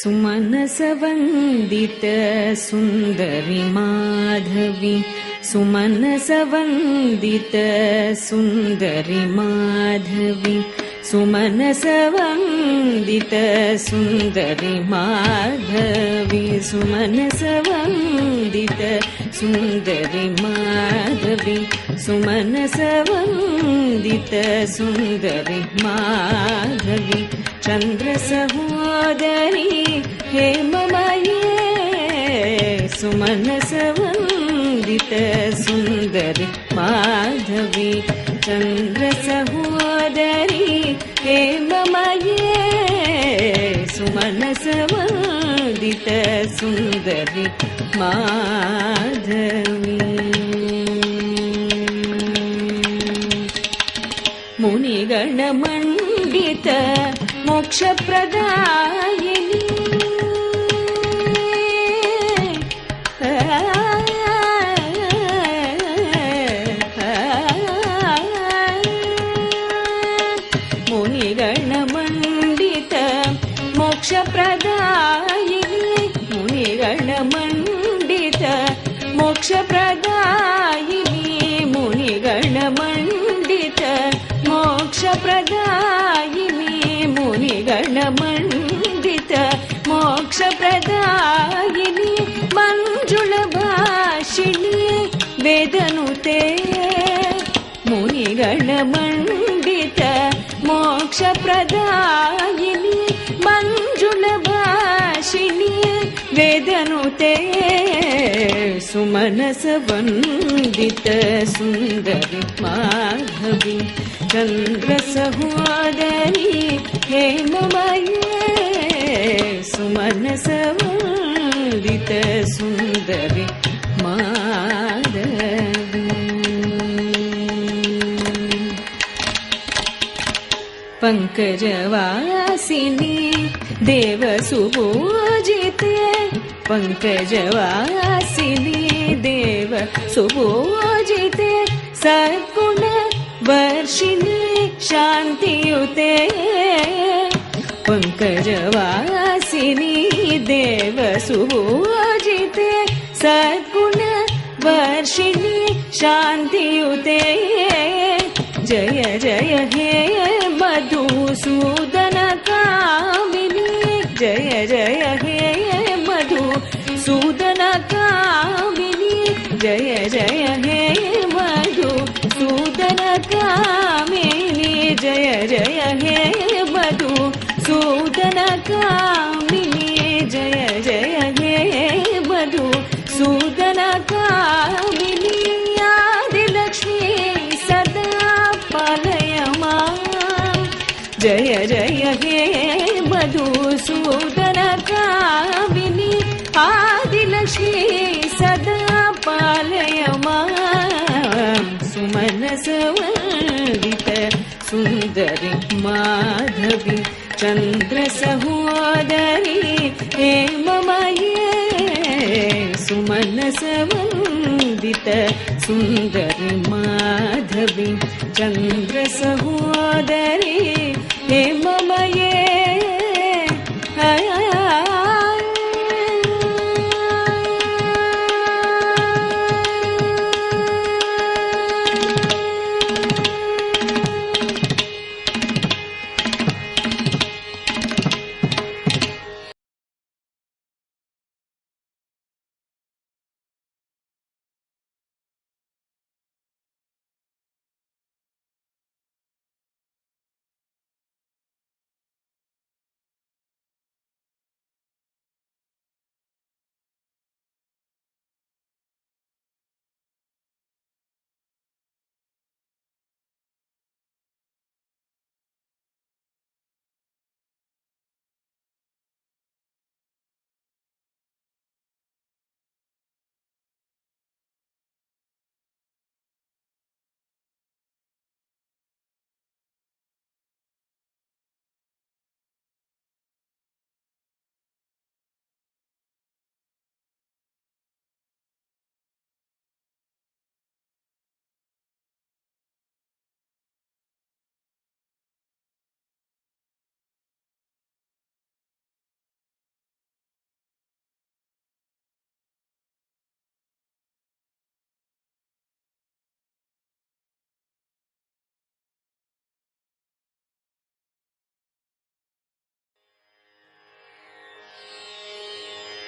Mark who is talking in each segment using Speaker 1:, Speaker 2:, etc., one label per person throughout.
Speaker 1: सुमनसवन्दित सुन्दरि माधवी सुमनसवन्दित सुन्दरि माधवी सुमनसवन्दित सुन्दरि माधवी सुमनसवन्दित सुन्दरि माधवी सुमनसवन्दित सुन्दरि माधवी चन्द्रसहोदरी हेममये सुमनसवन्दित सुन्दरि माधवी चन्द्रसहोदरी हेममये सुमनसवन्दित सुन्दरि माधवी मुनिगणमण्डित मोक्षप्रदायिनी मुनिगणमण्डित मोक्षप्रदायिनी मुनिगणमण्डित मोक्षप्रदायिनी मुनिगणमण्डित मोक्षप्रदायिनी मुनिगणमण्डित मोक्षप्रदायिनी मञ्जुलभाषिणी वेदनुते मुनिगणमण्डित मोक्षप्रदायिनी मञ्जुलभाषिणी वेदनुते सुमनसवन्दित सुन्दरि माधवी चन्द्रसहोदरी हेममये सुमनसवन्दित सुन्दरि माधवी पङ्कजवासिनी देवसुपूजिते पङ्कजवासिनी देवसुपूजिते सद्गुणवर्षिणी शान्तियुते पङ्कजवासिनी देवसुपूजिते सद्गुणवर्षिणी शान्तियुते जय जय हे मधुसूदन कामिनी जय जय हे मधुसूदन कामिनी जय जय हे मधुसूदन कामिनी जय जय हे मधुसूदन कामिनी जय जय हे मधुसूदन कामिनी आदिलक्ष्मी सदा पालय मां जय जय हे मधुसूदन कामिनी आदिलक्ष्मी सदा पालय मां सुमनसवन्दित सुन्दरि माधवी चन्द्रसहोदरी हेममये सुमनसवन्दित सुन्दरि माधवी चन्द्रसहोदरी हेममये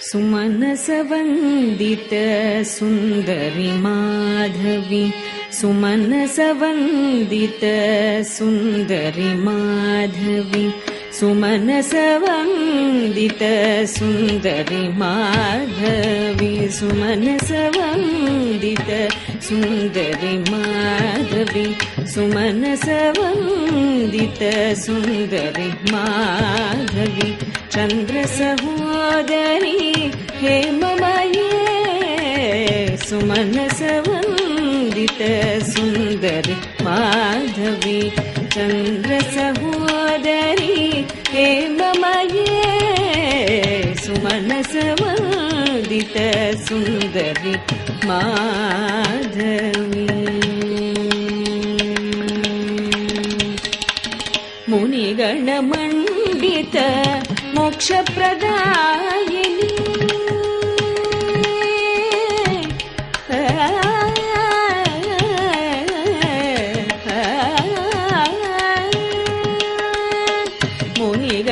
Speaker 1: सुमनसवन्दित सुन्दरि माधवी सुमनसवन्दित सुन्दरि माधवी सुमनसवन्दित सुन्दरि माधवी सुमनसवन्दित सुन्दरि माधवी सुमनसवन्दित सुन्दरि माधवी चन्द्रसहोदरी हेममये सुमनसवन्दित सुन्दरि माधवी चन्द्रसहोदरी हेममये सुमनसवन्दित सुन्दरि माधवी मुनिगणमण्डित मोक्षप्रदायिनी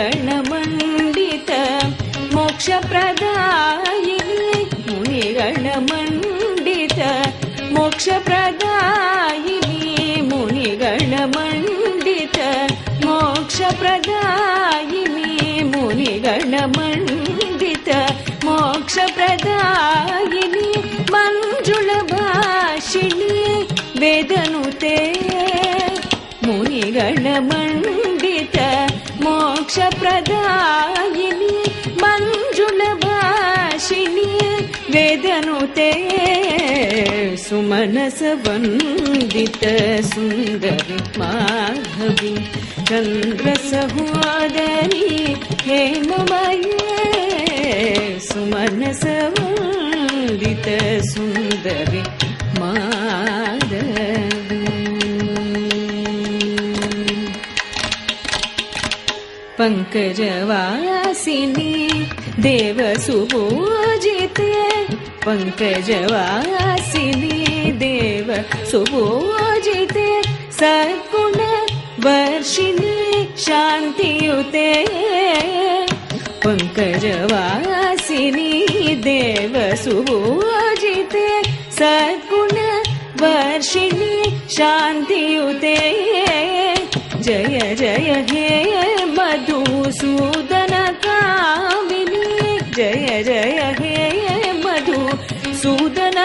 Speaker 1: मुनिगणमण्डित मोक्षप्रदायिनी मुनिगणमण्डित मोक्षप्रदायिनी मुनिगणमण्डित मोक्षप्रदायिनी मुनिगणमण्डित मोक्षप्रदायिनी मञ्जुलभाषिणी वेदनुते मुनिगणमण्डित मोक्षप्रदायिनी मञ्जुलभाषिणी वेदनुते सुमनसवन्दित सुन्दरि माधवी चन्द्रसहोदरी हेममये सुमनसवन्दित सुन्दरि माधवी पङ्कजवासिनी देवसुपूजिते पङ्कजवासिनी देवसुपूजिते सद्गुणवर्षिणी शान्तियुते पङ्कजवासिनी देवसुपूजिते सद्गुणवर्षिणी शान्तियुते जय जय हे मधुसूदन कामिनी जय जय हे मधुसूदन